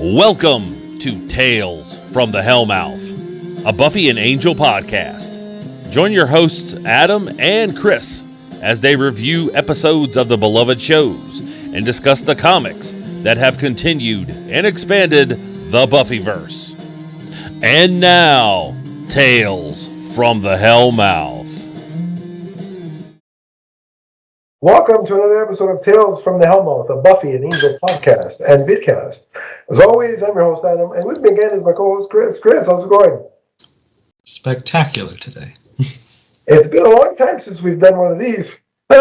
Welcome to Tales from the Hellmouth, a Buffy and Angel podcast. Join your hosts Adam and Chris as they review episodes of the beloved shows and discuss the comics that have continued and expanded the Buffyverse. And now, Tales from the Hellmouth. Welcome to another episode of Tales from the Hellmouth, a Buffy and Angel podcast and vidcast. As always, I'm your host, Adam, and with me again is my co-host, Chris. Chris, how's it going? Spectacular today. It's been a long time since we've done one of these. We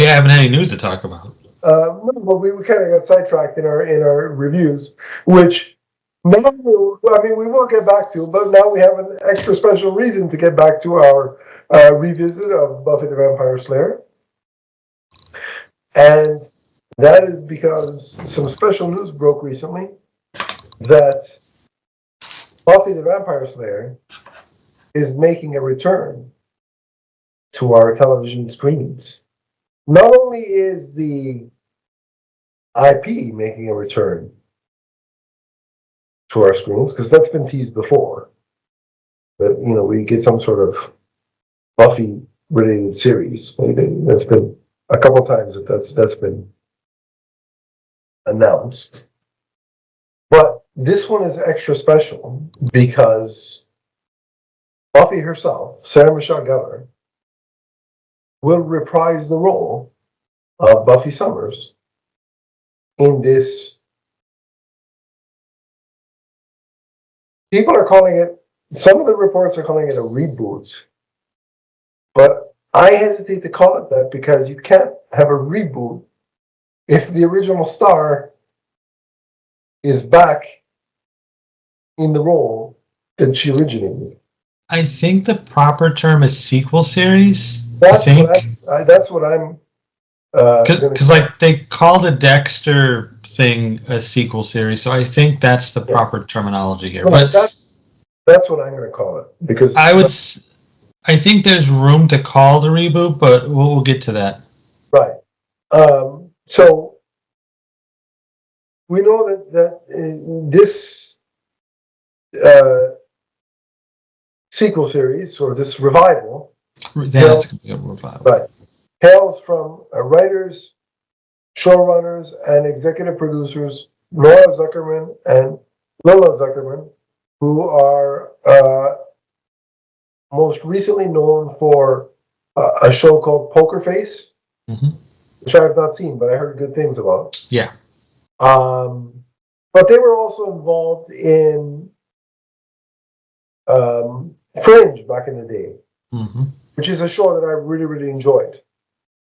haven't had any news to talk about. No, but we kind of got sidetracked in our reviews, which now we will get back to, but now we have an extra special reason to get back to our revisit of Buffy the Vampire Slayer. And that is because some special news broke recently that Buffy the Vampire Slayer is making a return to our television screens. Not only is the IP making a return to our screens, because that's been teased before, that we get some sort of Buffy-related series. That's been a couple times that's been announced. But this one is extra special because Buffy herself, Sarah Michelle Gellar, will reprise the role of Buffy Summers in this. People are calling it, some of the reports are calling it a reboot, but I hesitate to call it that because you can't have a reboot if the original star is back in the role that she originated. I think the proper term is sequel series. That's what I'm. Because they call the Dexter thing a sequel series, so I think that's the proper terminology here. But that's what I'm going to call it because I think there's room to call the reboot, but we'll get to that. Right. So we know that this sequel series or this revival, That's going to be a revival. Right, hails from writers, showrunners, and executive producers Nora Zuckerman and Lila Zuckerman, who are most recently known for a show called Poker Face, which I have not seen, but I heard good things about. Yeah. But they were also involved in Fringe back in the day, which is a show that I really, really enjoyed.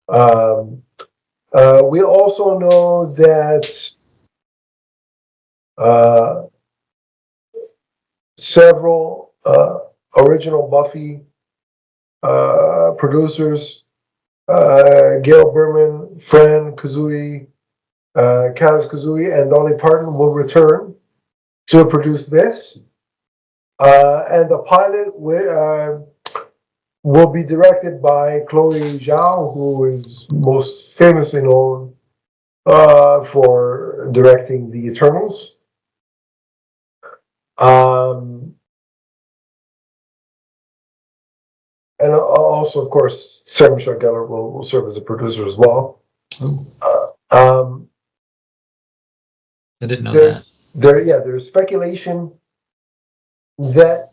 We also know that several original Buffy producers, Gail Berman, Fran Kazooie, Kaz Kazooie, and Dolly Parton will return to produce this. And the pilot will be directed by Chloe Zhao, who is most famously known for directing The Eternals. And also, of course, Sarah Michelle Gellar will serve as a producer as well. I didn't know that. There's speculation that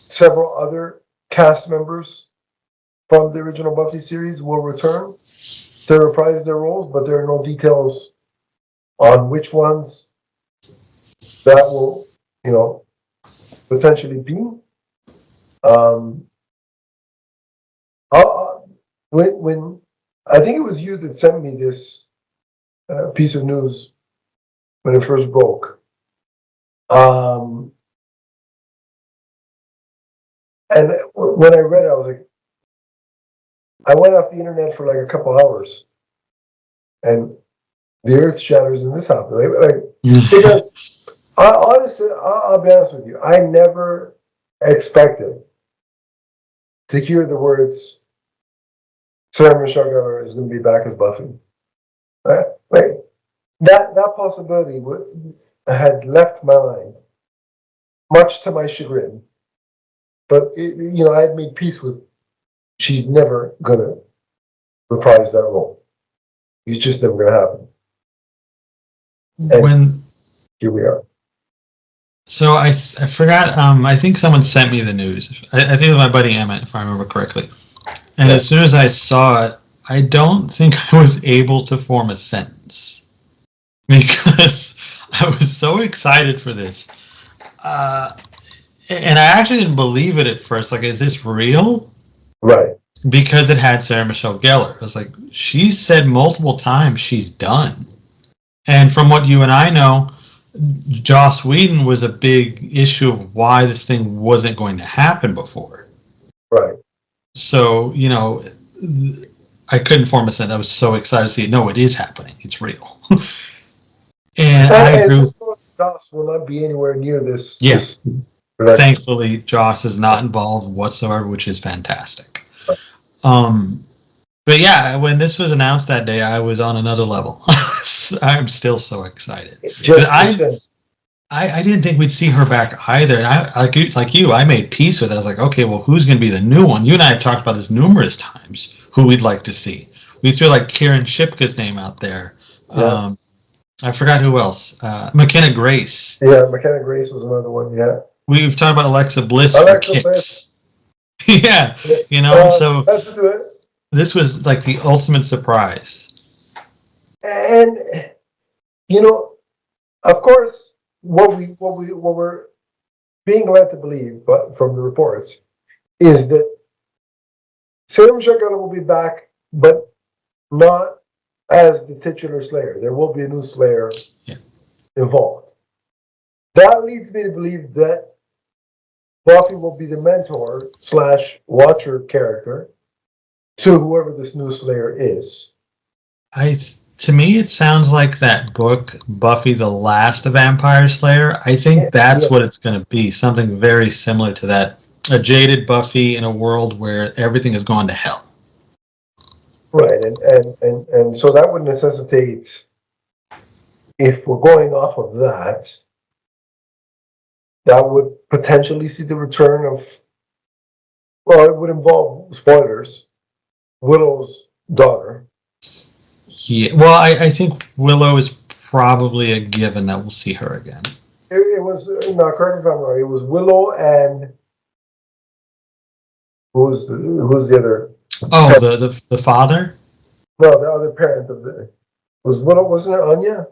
several other cast members from the original Buffy series will return to reprise their roles, but there are no details on which ones that will, potentially be. When I think it was you that sent me this piece of news when it first broke, and when I read it, I was like, I went off the internet for like a couple hours, and the earth shatters in this house. Because honestly, I'll be honest with you, I never expected to hear the words Sarah Michelle Gellar is going to be back as Buffy. that possibility had left my mind, much to my chagrin. But I had made peace with. She's never gonna reprise that role. It's just never gonna happen. And here we are. So I forgot. I think someone sent me the news. I think it was my buddy Emmett, if I remember correctly. And as soon as I saw it, I don't think I was able to form a sentence because I was so excited for this. And I actually didn't believe it at first. Like, is this real? Right. Because it had Sarah Michelle Gellar. I was like, she said multiple times she's done. And from what you and I know, Joss Whedon was a big issue of why this thing wasn't going to happen before. Right. So, I couldn't form a sentence. I was so excited to see it. No, it is happening. It's real. And I agree with Joss will not be anywhere near this. Yes. Thankfully, Joss is not involved whatsoever, which is fantastic. But yeah, when this was announced that day, I was on another level. I'm still so excited. I didn't think we'd see her back either. And like you, I made peace with it. I was like, okay, well, who's going to be the new one? You and I have talked about this numerous times, who we'd like to see. We threw like Karen Shipka's name out there. Yeah. I forgot who else. McKenna Grace. Yeah, McKenna Grace was another one, yeah. We've talked about Alexa Bliss. Yeah, so this was like the ultimate surprise. And, of course, what we're being led to believe, but from the reports, is that Sarah Michelle Gellar will be back, but not as the titular Slayer. There will be a new Slayer involved. That leads me to believe that Buffy will be the mentor / watcher character to whoever this new Slayer is. To me, it sounds like that book, Buffy the Last Vampire Slayer. I think that's what it's going to be. Something very similar to that. A jaded Buffy in a world where everything has gone to hell. Right, and so that would necessitate, if we're going off of that would potentially see the return of, well, it would involve, spoilers, Willow's daughter. Yeah, well, I think Willow is probably a given that we'll see her again. It was, no, correct me if I'm wrong, it was Willow and who's the other? Oh, the father? No, the other parent of the, was Willow, wasn't it Anya?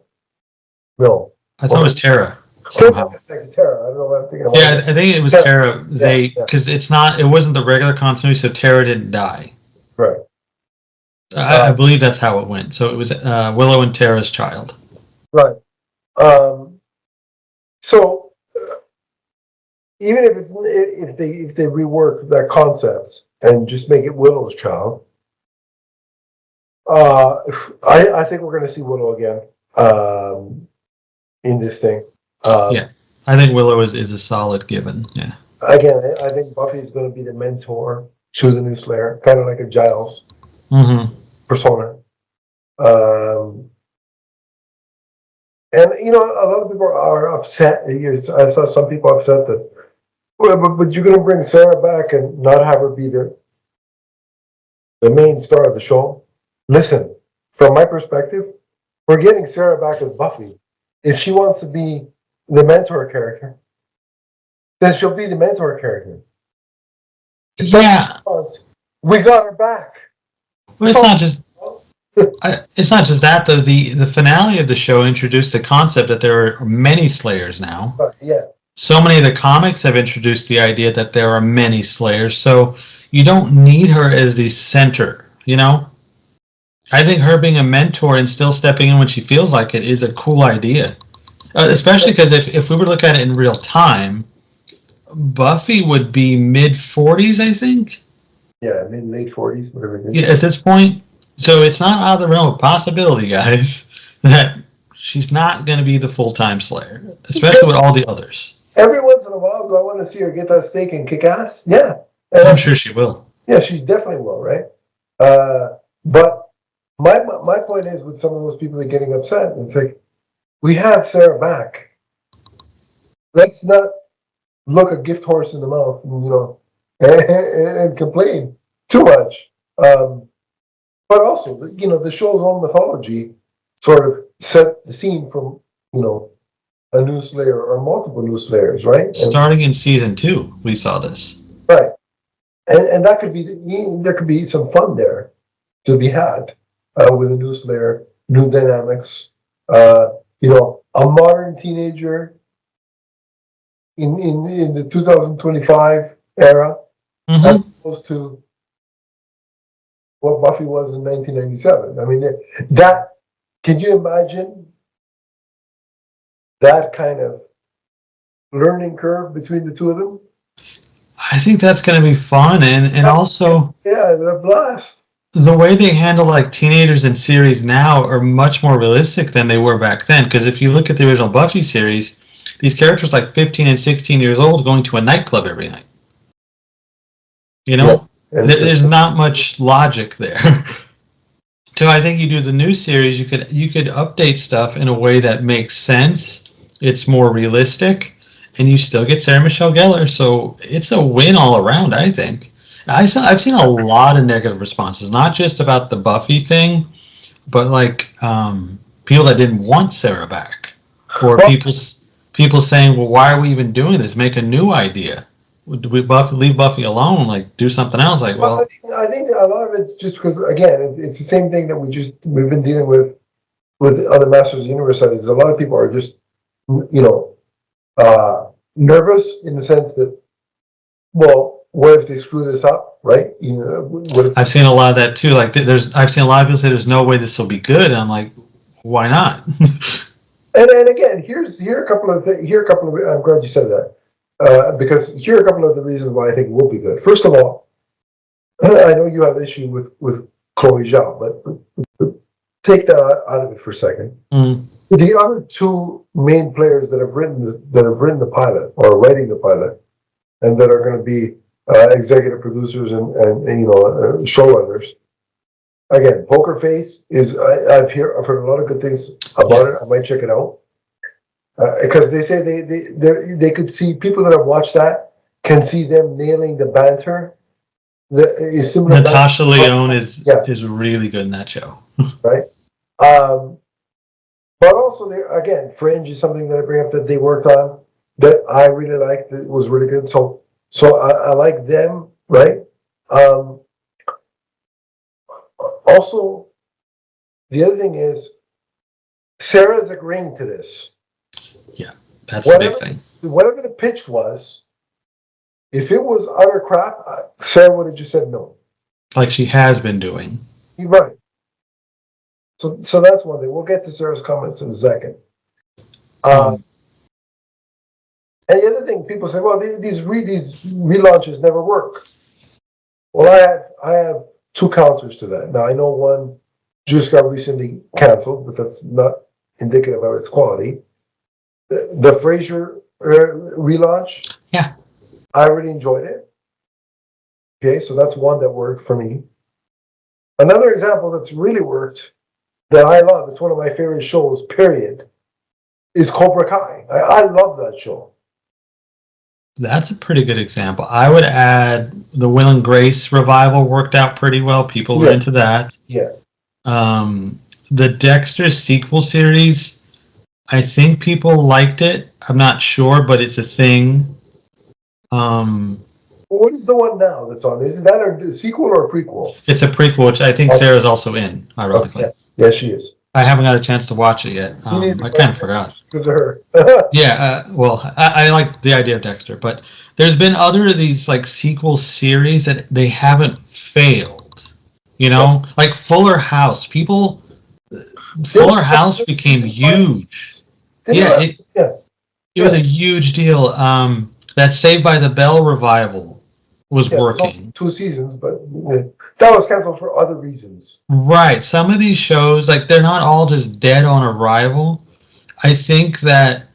No. I thought it was Tara. Somehow. Tara, I don't know what I'm thinking about. Yeah, I think it was Tara. Because it wasn't the regular continuity, so Tara didn't die. Right. I believe that's how it went. So it was Willow and Tara's child. Right. So even if they rework that concept and just make it Willow's child, I think we're going to see Willow again in this thing. Yeah, I think Willow is a solid given. Yeah. Again, I think Buffy is going to be the mentor to the new Slayer, kind of like a Giles persona. And a lot of people are upset. I saw some people upset that, well, but you're going to bring Sarah back and not have her be the main star of the show. Listen, from my perspective, we're getting Sarah back as Buffy. If she wants to be the mentor character, then she'll be the mentor character. Yeah, we got her back. Well, it's not just that though. The finale of the show introduced the concept that there are many Slayers now. Yeah. So many of the comics have introduced the idea that there are many Slayers, so you don't need her as the center, I think her being a mentor and still stepping in when she feels like it is a cool idea. Especially because if we were to look at it in real time, Buffy would be mid-40s, I think. Yeah, late 40s, whatever it is. Yeah, at this point. So it's not out of the realm of possibility, guys, that she's not going to be the full-time Slayer, especially with all the others. Every once in a while, do I want to see her get that steak and kick ass? Yeah. I'm sure she will. Yeah, she definitely will, right? But My point is, with some of those people that are getting upset, it's like, we have Sarah back. Let's not look a gift horse in the mouth, and complain too much. But also, the show's own mythology sort of set the scene from, a new Slayer or multiple new Slayers, right? Starting in season 2, we saw this. Right. And that could be, there could be some fun there to be had with a new Slayer, new dynamics, a modern teenager in the 2025 era, as opposed to what Buffy was in 1997. I mean, can you imagine that kind of learning curve between the two of them? I think that's going to be fun, and also a blast. The way they handle like teenagers in series now are much more realistic than they were back then. Because if you look at the original Buffy series, these characters like 15 and 16 years old going to a nightclub every night. There's not much logic there. So I think you do the new series, you could update stuff in a way that makes sense. It's more realistic, and you still get Sarah Michelle Gellar. So it's a win all around, I think. I've seen a lot of negative responses, not just about the Buffy thing, but like people that didn't want Sarah back, or people saying, "Well, why are we even doing this? Make a new idea. Leave Buffy alone. Like do something else." Like, well, I think a lot of it's just because, again, it's the same thing that we've been dealing with other Masters of the Universe studies. A lot of people are just nervous in the sense that, well, what if they screw this up, right? I've seen a lot of that too. Like, I've seen a lot of people say, "There's no way this will be good," and I'm like, "Why not?" and again, here are a couple of things. I'm glad you said that because here are a couple of the reasons why I think it will be good. First of all, I know you have issue with Chloe Zhao, but take that out of it for a second. The other two main players that have written the pilot or are writing the pilot, and that are going to be executive producers and showrunners. Again, Poker Face is I've heard a lot of good things about it. I might check it out because they say they could see people that have watched that can see them nailing the banter. Natasha Lyonne is really good in that show, right? But also, again, Fringe is something that I bring up that they worked on that I really liked. It was really good. So I like them, right? Also, the other thing is, Sarah's agreeing to this. Yeah, that's the big thing. Whatever the pitch was, if it was utter crap, Sarah would have just said no. Like she has been doing. You're right. So that's one thing. We'll get to Sarah's comments in a second. And the other thing, people say, well, these relaunches never work. Well, I have two counters to that. Now, I know one just got recently canceled, but that's not indicative of its quality. The Frasier relaunch, I really enjoyed it. Okay, so that's one that worked for me. Another example that's really worked that I love, it's one of my favorite shows, period, is Cobra Kai. I love that show. That's a pretty good example. I would add the Will and Grace revival worked out pretty well. People were into that. Yeah. The Dexter sequel series, I think people liked it. I'm not sure, but it's a thing. What is the one now that's on? Is that a sequel or a prequel? It's a prequel, which I think Sarah's also in, ironically. Okay. Yeah, she is. I haven't got a chance to watch it yet. I kind of forgot. Because of her. Well, I like the idea of Dexter, but there's been other of these like sequel series that they haven't failed. Like Fuller House. Fuller House became huge. It was a huge deal. That Saved by the Bell revival was working. 2 seasons, but that was canceled for other reasons. Right. Some of these shows, like, they're not all just dead on arrival. I think that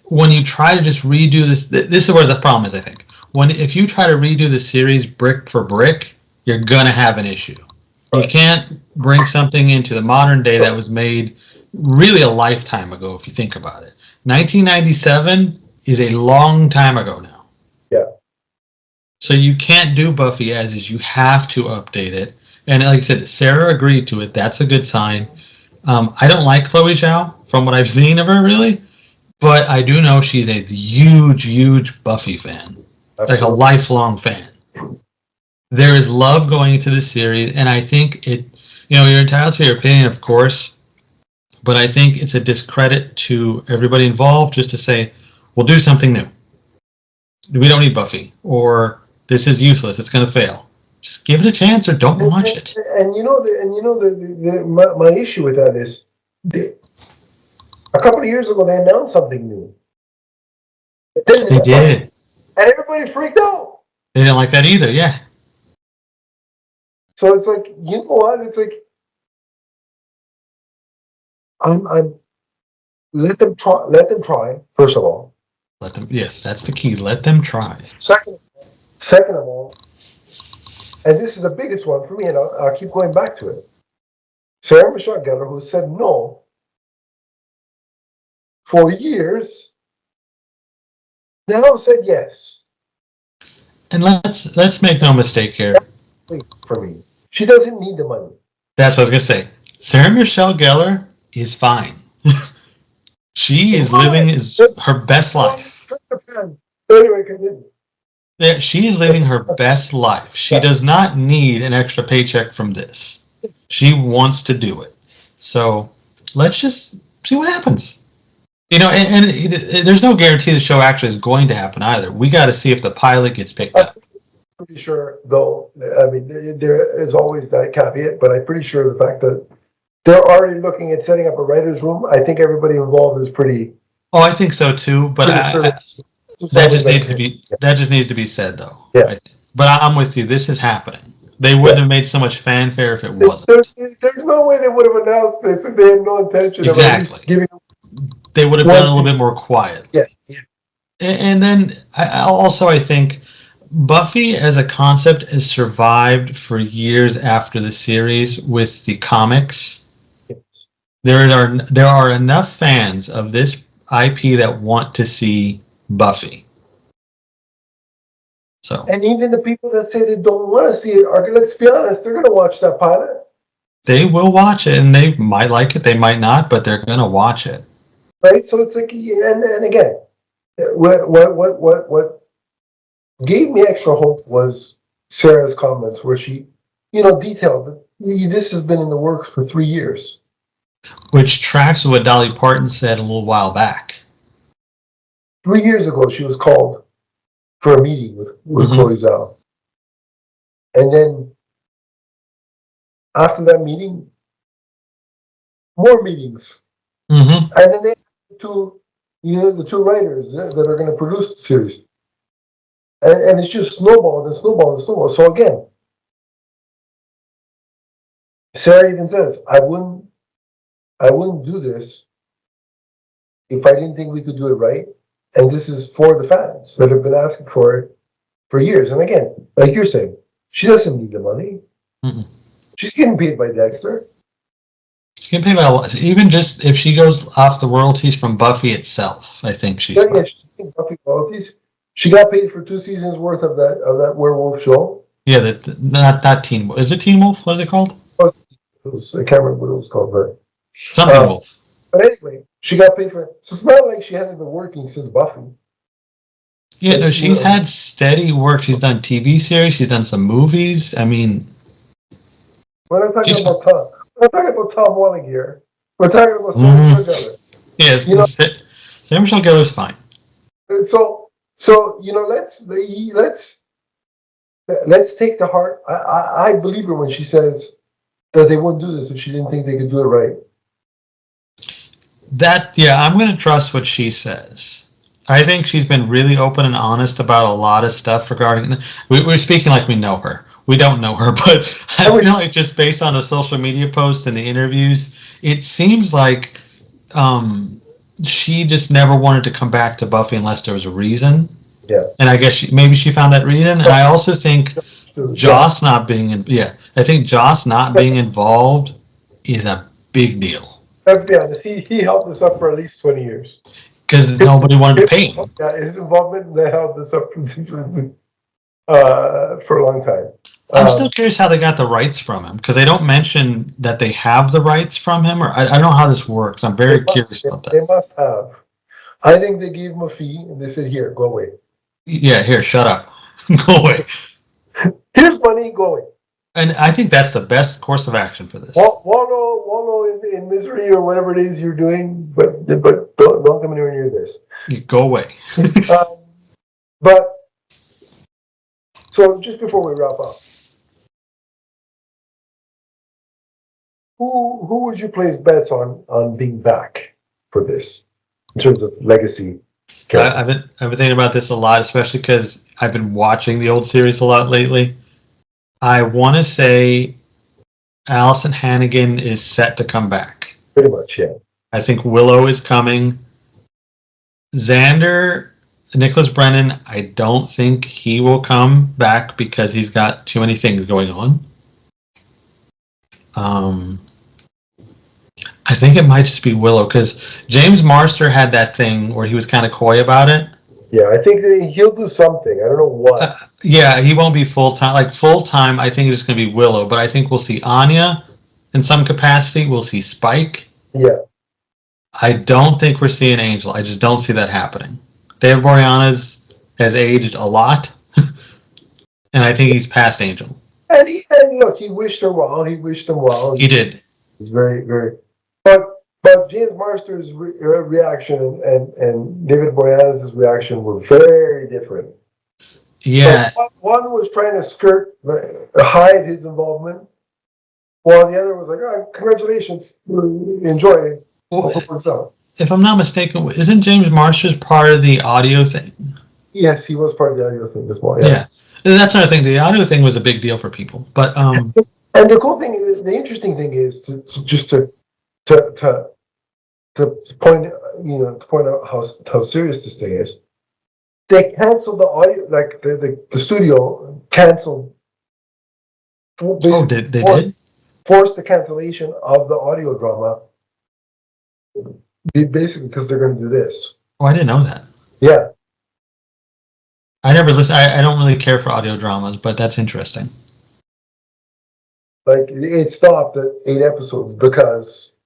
when you try to just redo this is where the problem is, I think. If you try to redo the series brick for brick, you're going to have an issue. You can't bring something into the modern day that was made really a lifetime ago, if you think about it. 1997 is a long time ago now. Yeah. So you can't do Buffy as is. You have to update it. And like I said, Sarah agreed to it. That's a good sign. I don't like Chloe Zhao from what I've seen of her, really. But I do know she's a huge, huge Buffy fan. Absolutely. Like a lifelong fan. There is love going into this series, and I think it, you're entitled to your opinion, of course, but I think it's a discredit to everybody involved just to say, we'll do something new. We don't need Buffy, or this is useless, it's going to fail. Just give it a chance or don't watch it. And my issue with that is, a couple of years ago, they announced something new. They did. And everybody freaked out. They didn't like that either, yeah. So it's like, you know what? It's like, let them try, first of all. Yes, that's the key. Let them try. Second of all, and this is the biggest one for me, and I'll keep going back to it. Sarah Michelle Gellar, who said no for years, now said yes. And let's make no mistake here. For me, she doesn't need the money. That's what I was gonna say. Sarah Michelle Gellar is fine. She is living her best life. Anyway, continue. Yeah, she is living her best life. She does not need an extra paycheck from this. She wants to do it. So let's just see what happens. And there's no guarantee the show actually is going to happen either. We got to see if the pilot gets picked up. I'm pretty sure, though. I mean, there is always that caveat, but I'm pretty sure the fact that they're already looking at setting up a writer's room, I think everybody involved is pretty. Oh, I think so too. But that just needs to be said, though. Yeah. But I'm with you. This is happening. They wouldn't have made so much fanfare if it wasn't. There's no way they would have announced this if they had no intention of at least giving. They would have done a little bit more quiet. Yeah. And then I think Buffy as a concept has survived for years after the series with the comics. Yes. There are enough fans of this IP that want to see Buffy. So. And even the people that say they don't want to see it are, let's be honest, they're going to watch that pilot. They will watch it, and they might like it, they might not, but they're going to watch it. Right, so it's like, and again, what gave me extra hope was Sarah's comments, where she, detailed that this has been in the works for 3 years, which tracks with what Dolly Parton said a little while back. 3 years ago, she was called for a meeting with Chloe Zhao, and then after that meeting, more meetings, and then they. The two writers that are going to produce the series, and it's just snowballed and snowballed and snowballed. So again, Sarah even says, "I wouldn't do this if I didn't think we could do it right." And this is for the fans that have been asking for it for years. And again, like you're saying, she doesn't need the money. She's getting paid by Dexter. She can pay by a lot. Even just if she goes off the royalties from Buffy itself, I think she's fine. She's getting Buffy royalties. She got paid for 2 seasons worth of that werewolf show. Yeah, not Teen Wolf. Is it Teen Wolf? What is it called? I can't remember what it was called, but something Wolf. But anyway, she got paid for it. So it's not like she hasn't been working since Buffy. Yeah, no, she's had steady work. She's done TV series. She's done some movies. I mean, we're not talking about Tom. We're not talking about Tom Welling here. We're talking about Sarah Michelle Gellar. Yes, Sarah Michelle Gellar's fine. So let's take to heart. I believe her when she says that they wouldn't do this if she didn't think they could do it right. I'm going to trust what she says. I think she's been really open and honest about a lot of stuff regarding. We're speaking like we know her. We don't know her, but I feel like just based on the social media posts and the interviews, it seems like she just never wanted to come back to Buffy unless there was a reason. Yeah. And I guess maybe she found that reason. And I also think Joss not being I think Joss not being involved is a big deal. Let's be honest. He held this up for at least 20 years. Because nobody wanted to pay him. Yeah, his involvement, they held this up for a long time. I'm still curious how they got the rights from him, because they don't mention that they have the rights from him, or I don't know how this works. I'm very curious about that. They must have. I think they gave him a fee, and they said, here, go away. Yeah, here, shut up. Go away. Here's money, go away. And I think that's the best course of action for this. Wallow in misery or whatever it is you're doing, but don't come anywhere near this. You go away. But, so just before we wrap up, who would you place bets on being back for this in terms of legacy? I've been thinking about this a lot, especially because I've been watching the old series a lot lately. I want to say Allison Hannigan is set to come back. Pretty much, yeah. I think Willow is coming. Xander, Nicholas Brennan, I don't think he will come back because he's got too many things going on. I think it might just be Willow, because James Marster had that thing where he was kind of coy about it. Yeah, I think that he'll do something. I don't know what. Yeah, he won't be full-time. Like, full-time, I think it's going to be Willow, but I think we'll see Anya in some capacity. We'll see Spike. Yeah. I don't think we're seeing Angel. I just don't see that happening. Dave Boreanaz has aged a lot, and I think he's past Angel. And look, he wished her well. He wished them well. He did. It's very, very. But James Marster's reaction and David Boreanaz's reaction were very different. Yeah. So one was trying to hide his involvement, while the other was like, "Oh, congratulations, enjoy." Well, if I'm not mistaken, isn't James Marsters part of the audio thing? Yes, he was part of the audio thing as well. Yeah. That's another thing. The audio thing was a big deal for people, but and the cool thing, the interesting thing is to point out how serious this thing is. They canceled the audio, like the studio canceled. They did? Forced the cancellation of the audio drama, basically because they're going to do this. Oh, I didn't know that. Yeah. I never listen. I don't really care for audio dramas, but that's interesting. Like, it stopped at 8 episodes because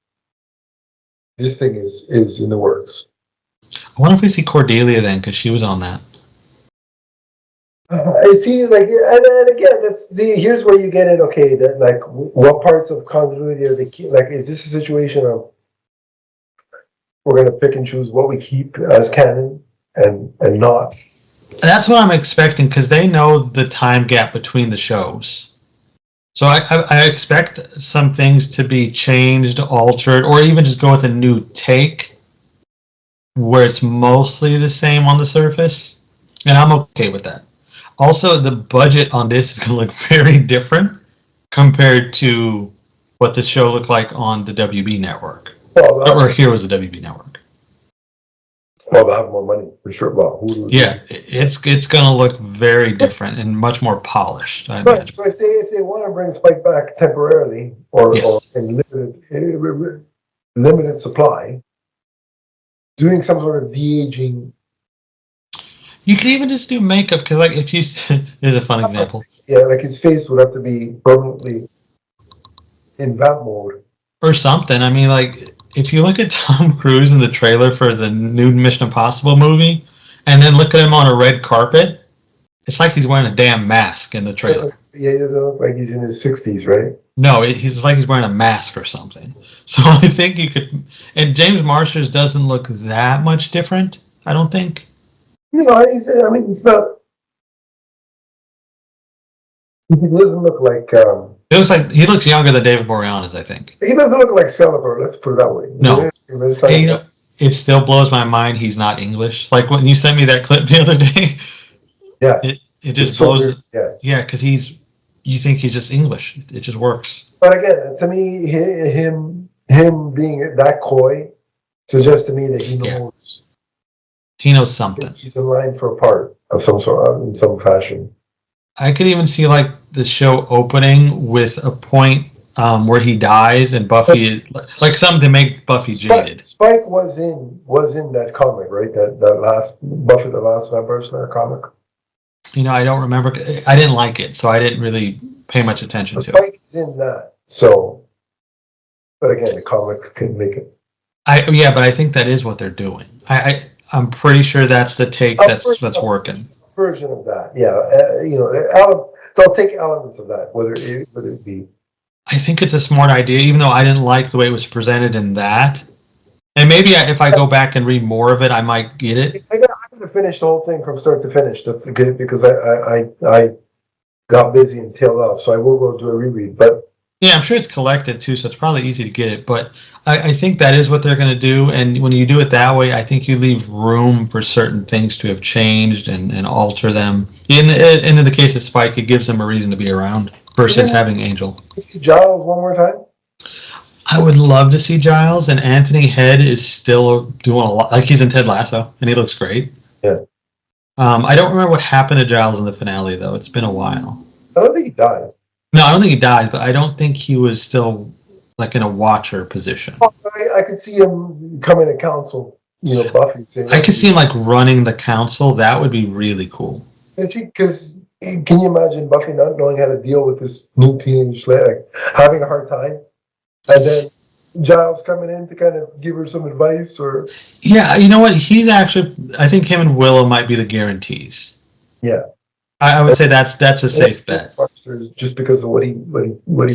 this thing is in the works. I wonder if we see Cordelia then, because she was on that. I see, like, and again, here's where you get it. Okay, that, like, what parts of continuity are they like? Is this a situation of we're going to pick and choose what we keep as canon and not? That's what I'm expecting, because they know the time gap between the shows. So I expect some things to be changed, altered, or even just go with a new take where it's mostly the same on the surface. And I'm okay with that. Also, the budget on this is going to look very different compared to what the show looked like on the WB network. Or here was the WB network. Well, they'll have more money for sure. Well, Hulu. Yeah, it's going to look very different and much more polished. I Right. imagine. So if they want to bring Spike back temporarily or in limited supply, doing some sort of de-aging. You could even just do makeup, because, like, if you there's a fun example. Yeah, like his face would have to be permanently in vamp mode or something. I mean, like, if you look at Tom Cruise in the trailer for the new Mission Impossible movie, and then look at him on a red carpet, it's like he's wearing a damn mask in the trailer. Yeah, he doesn't look like he's in his 60s, right? No, he's like he's wearing a mask or something. So I think you could, and James Marsters doesn't look that much different, I don't think. No, it's not. He doesn't look like. It looks like he looks younger than David Boreanaz, I think. He doesn't look like Skeletor. Let's put it that way. No, it still blows my mind he's not English. Like when you sent me that clip the other day. Yeah, it just blows. So yeah, because you think he's just English. It just works. But again, to me, him being that coy suggests to me that he knows. He knows something. He's in line for a part of some sort, in some fashion. I could even see, like, the show opening with a point where he dies and Buffy, like something to make Buffy jaded. Spike was in that comic, right? That last Buffy the Last Vampire Slayer comic. I don't remember. I didn't like it, so I didn't really pay much attention to it. Spike is in that, so. But again, the comic can make it. But I think that is what they're doing. I'm pretty sure that's the take that's working. Version of that, yeah. They'll take elements of that, whether it be. I think it's a smart idea, even though I didn't like the way it was presented in that. And maybe if I go back and read more of it, I might get it. I'm going to finish the whole thing from start to finish. That's good because I got busy and tailed off, so I will go do a reread. But yeah, I'm sure it's collected too, so it's probably easy to get it. But I think that is what they're going to do. And when you do it that way, I think you leave room for certain things to have changed and alter them. In the case of Spike, it gives them a reason to be around versus having Angel. See Giles one more time? I would love to see Giles, and Anthony Head is still doing a lot. Like, he's in Ted Lasso, and he looks great. Yeah. I don't remember what happened to Giles in the finale, though. It's been a while. I don't think he died. No, I don't think he died, but I don't think he was still, like, in a watcher position. I could see him coming to council, Buffy. I could see him, like, running the council. That would be really cool. Because can you imagine Buffy not knowing how to deal with this new teenage Slayer, having a hard time? And then Giles coming in to kind of give her some advice, or yeah, you know what? He's actually. I think him and Willow might be the guarantees. Yeah, I would say that's a safe bet. Just because of what he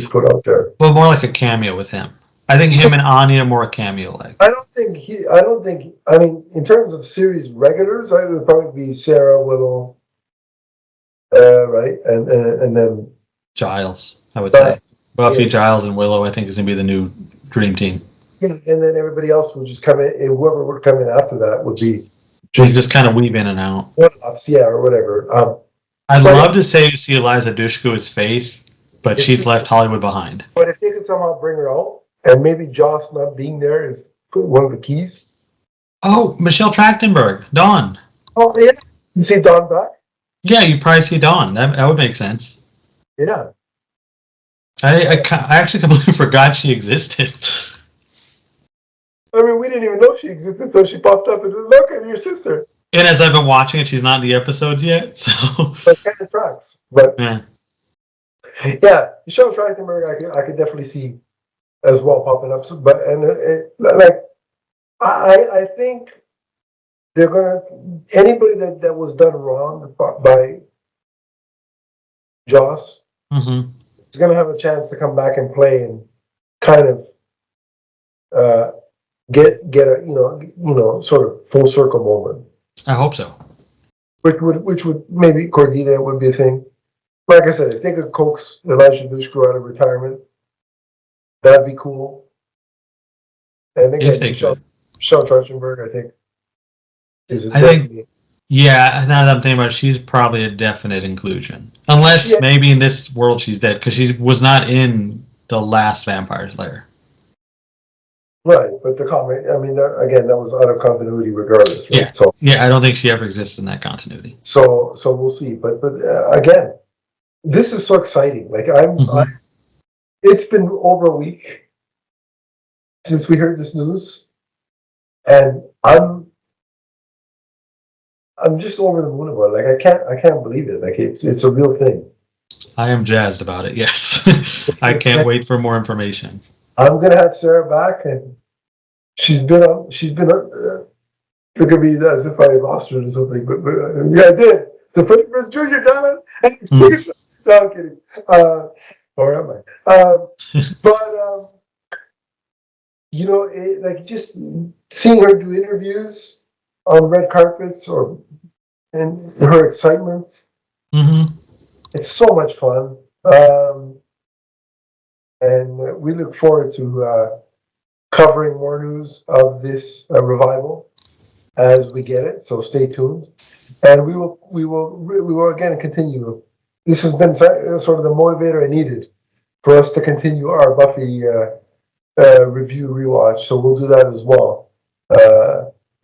put out there. Well, more like a cameo with him. I think him and Anya more a cameo like. I don't think. I mean, in terms of series regulars, I would probably be Sarah, Willow, right, and then Giles. I would say. Buffy, yeah. Giles, and Willow, I think, is going to be the new dream team. Yeah, and then everybody else will just come in, and whoever would come in after that would be... just kind of weave in and out. Yeah, or whatever. I'd love to say see Eliza Dushku's face, but she's left Hollywood behind. But if they could somehow bring her out, and maybe Joss not being there is one of the keys. Oh, Michelle Trachtenberg, Dawn. Oh, yeah. You see Dawn back? Yeah, you probably see Dawn. That would make sense. Yeah. I actually completely forgot she existed. I mean, we didn't even know she existed until she popped up and look at your sister. And as I've been watching it, she's not in the episodes yet, so. But kind of tracks. But yeah, Michelle Trachtenberg, I could definitely see as well popping up. So, but I think they're gonna anybody that was done wrong by Joss. Mm-hmm. Is going to have a chance to come back and play and kind of get a sort of full circle moment. I hope so. Which would maybe Cordelia would be a thing. Like I said, if they could coax Elijah Dushku out of retirement, that'd be cool. And again, Michelle Trachtenberg, I think, is a definitely. Yeah, now that I'm thinking about it, she's probably a definite inclusion. Unless maybe in this world she's dead, because she was not in the last Vampire Slayer. Right, but the comic, I mean, that was out of continuity regardless, right? Yeah. So, yeah, I don't think she ever exists in that continuity. So we'll see. But again, this is so exciting. Like, it's been over a week since we heard this news, and I'm just over the moon about it. Like, I can't believe it. Like, it's a real thing. I am jazzed about it. Yes, I can't wait for more information. I'm gonna have Sarah back, and she's been on. Look at me as if I lost her or something, but yeah, I did. The first junior diamond. No, I'm kidding. Or am I? But like just seeing her do interviews on red carpets and her excitement. Mm-hmm. It's so much fun. And we look forward to covering more news of this revival as we get it. So stay tuned, and we will again continue. This has been sort of the motivator I needed for us to continue our Buffy review rewatch. So we'll do that as well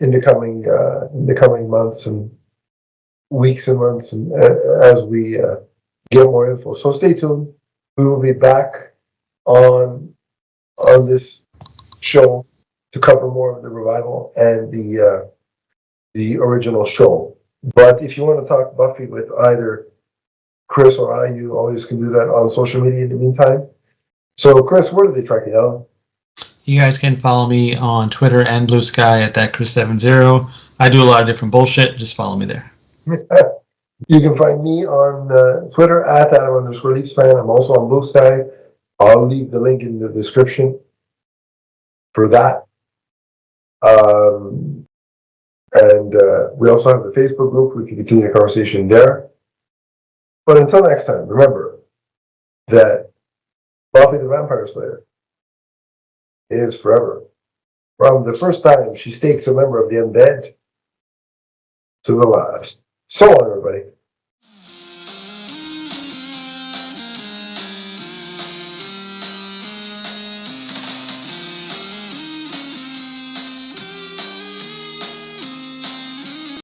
in the coming months and weeks and months, and as we get more info. So stay tuned. We will be back on this show to cover more of the revival and the original show. But if you want to talk Buffy with either Chris or I, you always can do that on social media in the meantime. So, Chris, where do they track you down? You guys can follow me on Twitter and Blue Sky at that Chris70. I do a lot of different bullshit. Just follow me there. You can find me on Twitter at Adam_leafsfan. I'm also on Blue Sky. I'll leave the link in the description for that. And we also have the Facebook group. We can continue the conversation there. But until next time, remember that Buffy the Vampire Slayer is forever. From the first time she stakes a member of the undead to the last. So on